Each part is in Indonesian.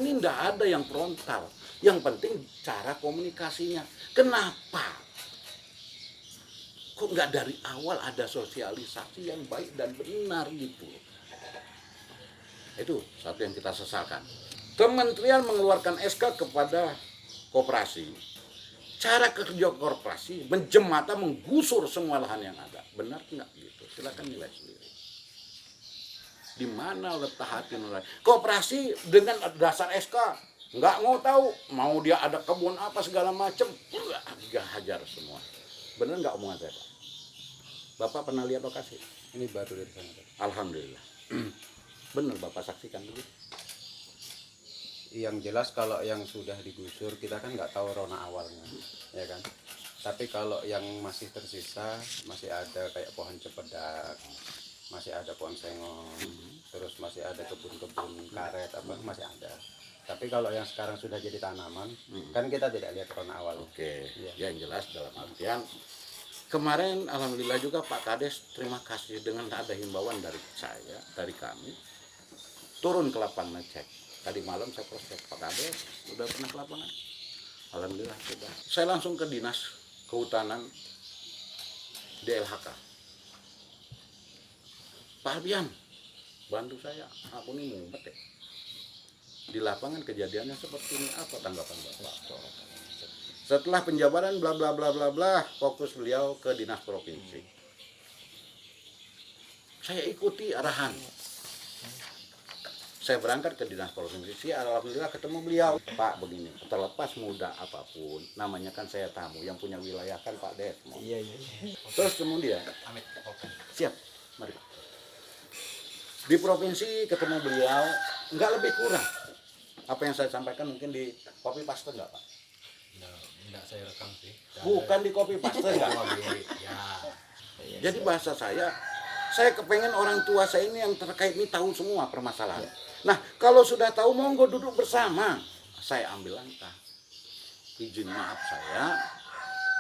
ini nggak ada yang frontal. Yang penting cara komunikasinya. Kenapa? Kok nggak dari awal ada sosialisasi yang baik dan benar gitu? Itu satu yang kita sesalkan. Kementerian mengeluarkan SK kepada koperasi. Cara kerja koperasi menjemata, menggusur semua lahan yang ada. Benar nggak gitu? Silakan nilai sendiri. Di mana letak hati nurani? Koperasi dengan dasar SK nggak mau tahu, mau dia ada kebun apa segala macam, nggak hajar semua. Benar nggak omongan saya, Pak? Bapak pernah lihat lokasi? Ini baru dari sana, Pak. Alhamdulillah. Benar Bapak saksikan dulu. Yang jelas kalau yang sudah digusur kita kan nggak tahu rona awalnya, ya kan. Tapi kalau yang masih tersisa, masih ada kayak pohon cempedak, masih ada pohon sengon, terus masih ada kebun-kebun karet apa masih ada. Tapi kalau yang sekarang sudah jadi tanaman, kan kita tidak lihat rona awal. Oke, Iya. yang jelas dalam artian kemarin alhamdulillah juga Pak Kades, terima kasih dengan ada himbauan dari saya, dari kami, turun ke lapangan ngecek. Tadi malam saya cross check Pak Kades, sudah pernah ke lapangan? Alhamdulillah sudah. Saya langsung ke dinas kehutanan DLHK. Pak Albian, bantu saya, aku nih mumet deh. Di lapangan kejadiannya seperti ini, apa tanggapan Bapak? Setelah penjabaran bla bla bla bla bla, fokus beliau ke dinas provinsi. Saya ikuti arahan. Saya berangkat ke dinas provinsi, alhamdulillah ketemu beliau. Pak begini, terlepas muda apapun, namanya kan saya tamu, yang punya wilayah kan Pak Desmond. Iya. Terus kemudian, siap, mari. Di provinsi ketemu beliau, nggak lebih kurang. Apa yang saya sampaikan mungkin di copy paste nggak Pak? Enggak saya rekam sih. Bukan di copy paste nggak? Jadi bahasa saya kepengen orang tua saya ini yang terkait ini tahu semua permasalahan. Nah, kalau sudah tahu monggo duduk bersama. Saya ambil langkah. Izin maaf saya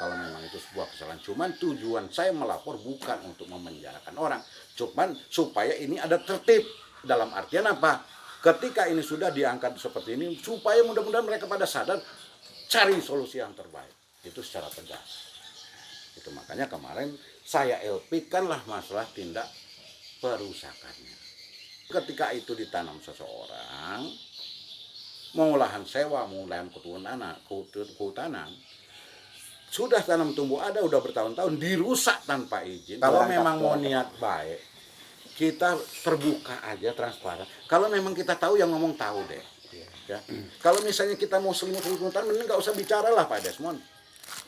kalau memang itu sebuah kesalahan. Cuman tujuan saya melapor bukan untuk memenjarakan orang. Cuman supaya ini ada tertib. Dalam artian apa? Ketika ini sudah diangkat seperti ini, supaya mudah-mudahan mereka pada sadar cari solusi yang terbaik. Itu secara tegas. Itu makanya kemarin saya LP-kanlah masalah tindak perusakannya. Ketika itu ditanam seseorang, mau lahan sewa, mau lahan kehutanan, sudah tanam tumbuh ada, udah bertahun-tahun, dirusak tanpa izin. Kalau memang mau niat baik, kita terbuka aja, transparan. Kalau memang kita tahu, yang ngomong tahu deh. Ya. Kalau misalnya kita mau selingkuh kehutanan, mending nggak usah bicara lah Pak Desmond.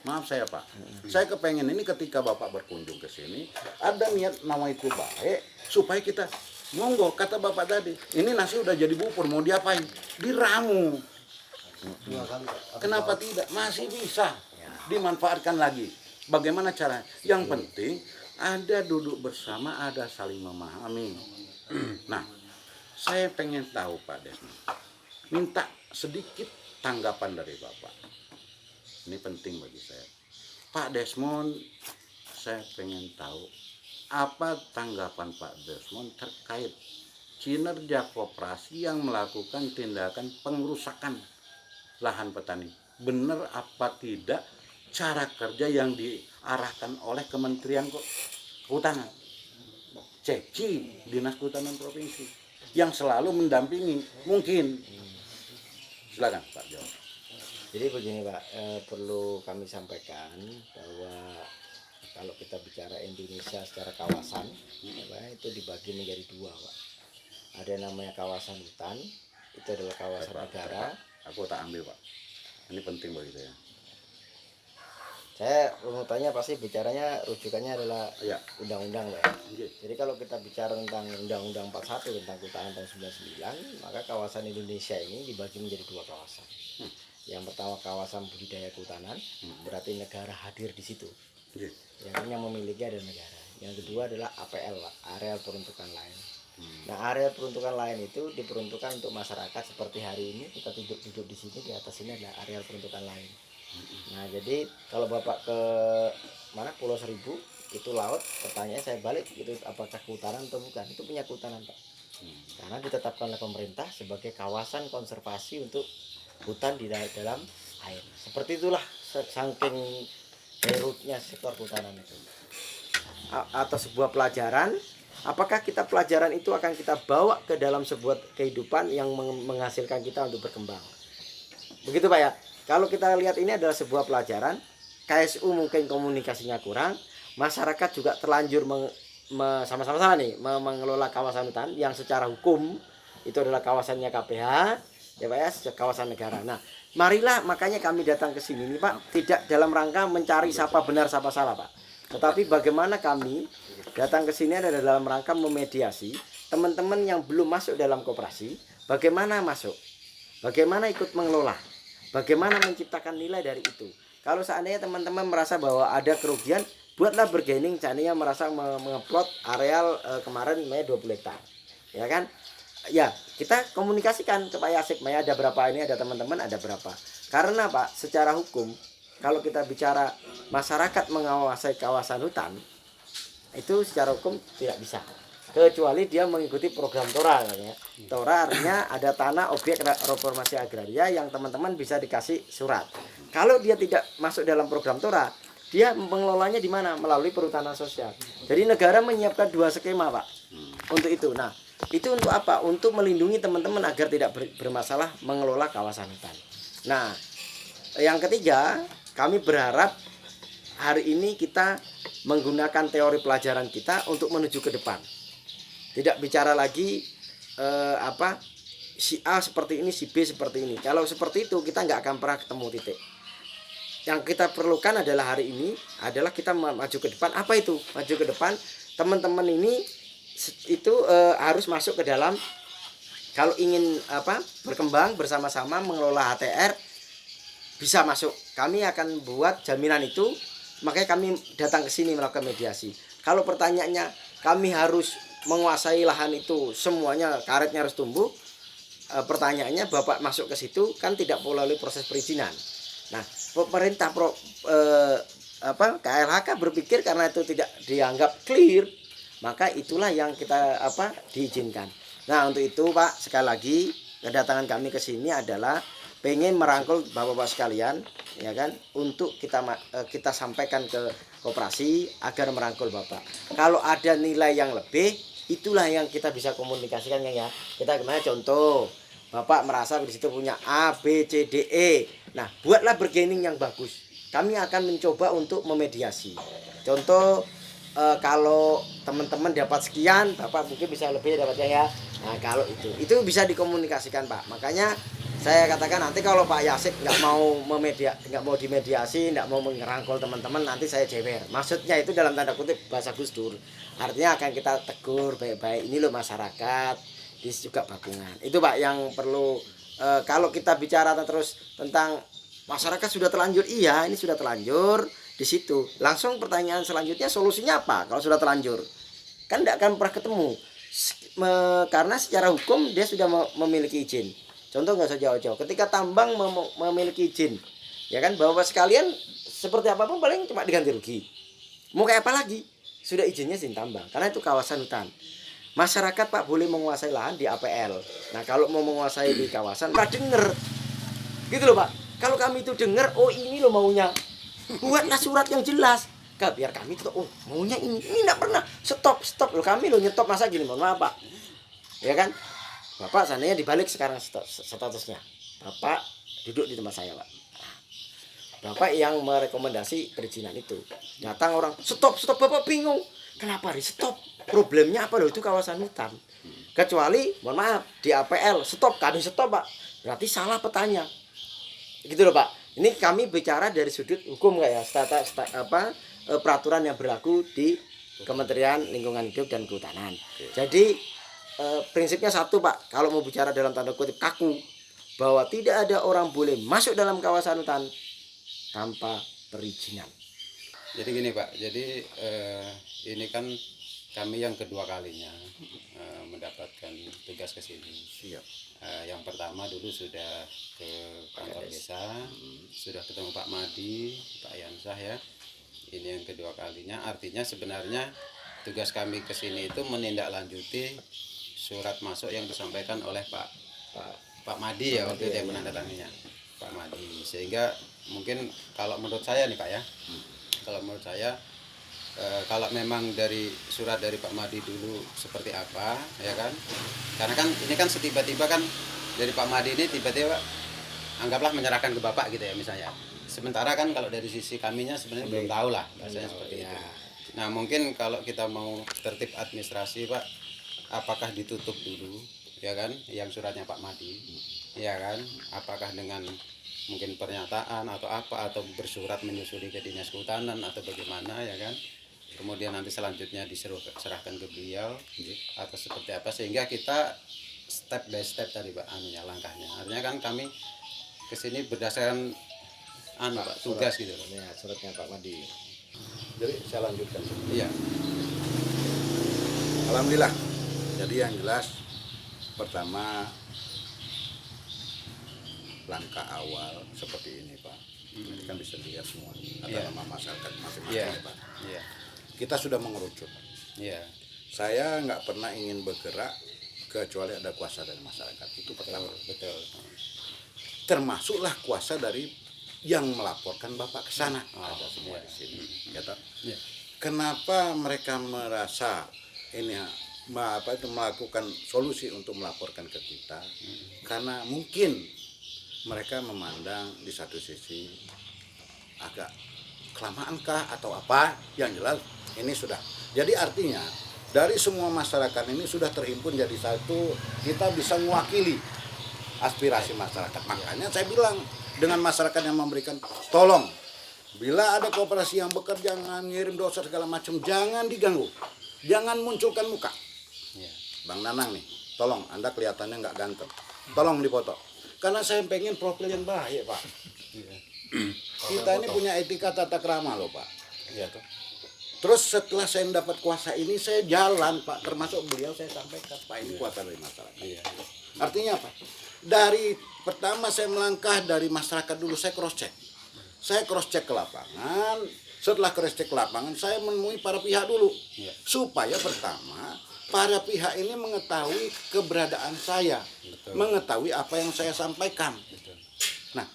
Maaf saya Pak, saya kepengen ini ketika Bapak berkunjung ke sini, ada niat nama itu baik, supaya kita, monggo kata Bapak tadi, ini nasi udah jadi bubur, mau diapain? Diramu. Kenapa tidak? Masih bisa dimanfaatkan lagi. Bagaimana caranya? Yang penting ada duduk bersama, ada saling memahami. Nah, saya pengen tahu Pak Desmond, minta sedikit tanggapan dari Bapak. Ini penting bagi saya. Pak Desmond, saya pengen tahu apa tanggapan Pak Desmond terkait kinerja koperasi yang melakukan tindakan pengerusakan lahan petani. Benar apa tidak cara kerja yang diarahkan oleh Kementerian Kehutanan? Ceci, Dinas Kehutanan Provinsi, yang selalu mendampingi. Mungkin. Silakan Pak jawab. Jadi begini Pak, perlu kami sampaikan bahwa kalau kita bicara Indonesia secara kawasan, itu dibagi menjadi dua Pak. Ada yang namanya kawasan hutan, itu adalah kawasan negara. Aku tak ambil Pak, ini penting bagi saya. Saya runutannya pasti bicaranya rujukannya adalah Ya. undang-undang Pak. Jadi kalau kita bicara tentang Undang-Undang 41 tentang kehutanan tahun 99, maka kawasan Indonesia ini dibagi menjadi dua kawasan. Yang pertama kawasan budidaya kehutanan, berarti negara hadir di situ. Yang memiliki adalah negara. Yang kedua adalah APL, Pak, areal peruntukan lain. Nah, area peruntukan lain itu diperuntukkan untuk masyarakat seperti hari ini kita duduk di sini, di atas ini adalah areal peruntukan lain. Nah, jadi kalau Bapak ke mana Pulau Seribu itu laut, pertanyaan saya balik itu apakah kehutanan atau bukan? Itu punya kehutanan Pak. Karena ditetapkan oleh pemerintah sebagai kawasan konservasi untuk hutan di dalam air. Seperti itulah saking herutnya sektor kehutanan itu. Atau sebuah pelajaran, apakah kita pelajaran itu akan kita bawa ke dalam sebuah kehidupan yang menghasilkan kita untuk berkembang. Begitu Pak ya. Kalau kita lihat ini adalah sebuah pelajaran, KSU mungkin komunikasinya kurang, masyarakat juga terlanjur sama-sama nih mengelola kawasan hutan yang secara hukum itu adalah kawasannya KPH, ya Pak ya, kawasan negara. Nah, marilah makanya kami datang ke sini nih Pak, tidak dalam rangka mencari siapa benar siapa salah Pak. Tetapi bagaimana kami datang ke sini adalah dalam rangka memediasi teman-teman yang belum masuk dalam koperasi, bagaimana masuk, bagaimana ikut mengelola, bagaimana menciptakan nilai dari itu. Kalau seandainya teman-teman merasa bahwa ada kerugian, buatlah bargaining, seandainya merasa mengeplot areal kemarin 20 hektar. Ya kan? Ya, kita komunikasikan ke Pak Yasik, Maya ada berapa ini, ada teman-teman ada berapa. Karena Pak, secara hukum, kalau kita bicara masyarakat menguasai kawasan hutan, itu secara hukum tidak bisa. Kecuali dia mengikuti program TORA ya. TORA artinya ada tanah objek reformasi agraria yang teman-teman bisa dikasih surat. Kalau dia tidak masuk dalam program TORA, dia mengelolanya di mana? Melalui perhutanan sosial. Jadi negara menyiapkan 2 skema Pak untuk itu. Nah, itu untuk apa? Untuk melindungi teman-teman agar tidak bermasalah mengelola kawasan hutan. Nah, yang ketiga, kami berharap hari ini kita menggunakan teori pelajaran kita untuk menuju ke depan. Tidak bicara lagi si A seperti ini, si B seperti ini. Kalau seperti itu kita nggak akan pernah ketemu titik. Yang kita perlukan adalah hari ini adalah kita maju ke depan. Apa itu? Maju ke depan, teman-teman ini itu harus masuk ke dalam, kalau ingin berkembang bersama-sama mengelola HTR bisa masuk. Kami akan buat jaminan itu, makanya kami datang ke sini melakukan mediasi. Kalau pertanyaannya kami harus menguasai lahan itu semuanya, karetnya harus tumbuh, pertanyaannya Bapak masuk ke situ kan tidak melalui proses perizinan. Nah, pemerintah KLHK berpikir karena itu tidak dianggap clear, maka itulah yang kita diizinkan. Nah, untuk itu Pak, sekali lagi kedatangan kami ke sini adalah pengen merangkul Bapak-bapak sekalian, ya kan, untuk kita sampaikan ke koperasi agar merangkul Bapak. Kalau ada nilai yang lebih, itulah yang kita bisa komunikasikan ya. Kita gimana contoh, Bapak merasa di situ punya A, B, C, D, E. Nah, buatlah bargaining yang bagus. Kami akan mencoba untuk memediasi. Contoh, kalau teman-teman dapat sekian, Bapak mungkin bisa lebih dapatnya ya. Nah, kalau itu bisa dikomunikasikan Pak. Makanya saya katakan nanti kalau Pak Yasik nggak mau dimediasi, nggak mau mengerangkul teman-teman, nanti saya jewer. Maksudnya itu dalam tanda kutip bahasa Gus Dur. Artinya akan kita tegur baik-baik. Ini loh masyarakat, ini juga bakungan. Itu Pak yang perlu. Kalau kita bicara terus tentang masyarakat sudah terlanjur, iya ini sudah terlanjur di situ. Langsung pertanyaan selanjutnya, solusinya apa kalau sudah terlanjur? Kan tidak akan pernah ketemu. Karena secara hukum dia sudah memiliki izin. Contoh nggak usah jauh-jauh. Ketika tambang memiliki izin, ya kan, Bapak sekalian seperti apapun paling cuma diganti rugi. Mau kayak apa lagi? Sudah izinnya izin tambang, karena itu kawasan hutan. Masyarakat Pak boleh menguasai lahan di APL. Nah, kalau mau menguasai di kawasan, Pak denger, gitu loh Pak. Kalau kami itu denger, oh ini loh maunya, buatlah surat yang jelas. Biar kami tuh, oh maunya ini enggak pernah stop loh, kami loh nyetop masa gini, mohon maaf Pak, ya kan. Bapak seandainya dibalik sekarang statusnya, Bapak duduk di tempat saya Pak. Bapak yang merekomendasi perizinan itu, datang orang stop, Bapak bingung, kenapa di stop? Problemnya apa loh, itu kawasan hutan. Kecuali, mohon maaf, di APL stop, kami stop Pak, berarti salah petanya, gitu loh Pak. Ini kami bicara dari sudut hukum nggak ya, peraturan yang berlaku di Kementerian Lingkungan Hidup dan Kehutanan. Jadi prinsipnya satu Pak, kalau mau bicara dalam tanda kutip kaku, bahwa tidak ada orang boleh masuk dalam kawasan hutan tanpa perizinan. Jadi gini Pak, jadi ini kan kami yang kedua kalinya mendapatkan tugas ke sini. Siap. Yang pertama dulu sudah ke kantor desa, sudah ketemu Pak Madi, Pak Yansah ya. Ini yang kedua kalinya, artinya sebenarnya tugas kami ke sini itu menindaklanjuti surat masuk yang disampaikan oleh Pak Pak Madi ya waktu itu yang menandatanganinya, Pak Madi. Sehingga mungkin kalau menurut saya nih Pak ya, kalau menurut saya kalau memang dari surat dari Pak Madi dulu seperti apa ya kan, karena kan ini kan setiba-tiba kan dari Pak Madi ini tiba-tiba anggaplah menyerahkan ke Bapak gitu ya misalnya. Sementara kan kalau dari sisi kaminya sebenarnya belum tahu lah bahasanya seperti itu. Nah mungkin kalau kita mau tertib administrasi Pak, apakah ditutup dulu ya kan yang suratnya Pak Madi ya kan, apakah dengan mungkin pernyataan atau apa, atau bersurat menyusuli ke dinas kehutanan atau bagaimana ya kan, kemudian nanti selanjutnya diserahkan ke beliau atau seperti apa, sehingga kita step by step tadi Pak anunya langkahnya. Artinya kan kami kesini berdasarkan Pak tugas gitu loh. Ya, suratnya Pak Madi. Jadi saya lanjutkan. Iya. Alhamdulillah. Jadi yang jelas pertama langkah awal seperti ini Pak. Ini kan bisa dilihat semua. Ada Iya. nama masyarakat masing-masing Iya. Pak. Iya. Kita sudah mengerucut. Iya. Saya nggak pernah ingin bergerak kecuali ada kuasa dari masyarakat. Itu pertama. Betul. Termasuklah kuasa dari yang melaporkan Bapak ke sana. Ada semua iya. di sini. Ya, toh? Iya. Kenapa mereka merasa ini melakukan solusi untuk melaporkan ke kita? Karena mungkin mereka memandang di satu sisi agak kelamaankah atau apa, yang jelas ini sudah. Jadi artinya dari semua masyarakat ini sudah terhimpun jadi satu, kita bisa mewakili aspirasi masyarakat. Makanya saya bilang dengan masyarakat yang memberikan, tolong bila ada koperasi yang bekerja ngirim dosa segala macam, jangan diganggu, jangan munculkan muka. Iya. Bang Nanang nih, tolong Anda kelihatannya nggak ganteng, tolong dipoto. Karena saya pengen profil yang baik Pak. Iya. Kita ini punya etika tata krama loh Pak. Iya tuh. Terus setelah saya mendapat kuasa ini, saya jalan Pak, termasuk beliau saya sampaikan Pak ini kuasa dari masyarakat. Iya. Artinya apa? Dari pertama saya melangkah dari masyarakat dulu, saya cross check. Saya cross check ke lapangan. Setelah cross check ke lapangan, saya menemui para pihak dulu. Iya. Supaya pertama, para pihak ini mengetahui keberadaan saya. Betul. Mengetahui apa yang saya sampaikan. Betul. Nah,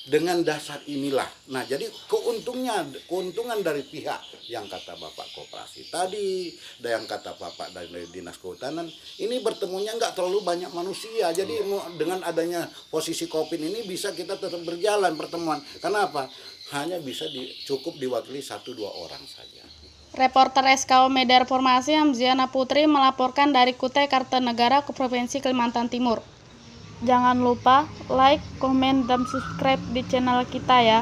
dengan dasar inilah. Nah, jadi keuntungan dari pihak yang kata Bapak Koperasi tadi, dan yang kata Bapak dari Dinas Kehutanan, ini bertemunya nggak terlalu banyak manusia. Jadi dengan adanya posisi COVID ini bisa kita tetap berjalan pertemuan. Kenapa? Hanya bisa cukup diwakili 1-2 orang saja. Reporter SKO Media Reformasi Hamziana Putri melaporkan dari Kutai Kartanegara ke Provinsi Kalimantan Timur. Jangan lupa like, komen, dan subscribe di channel kita ya.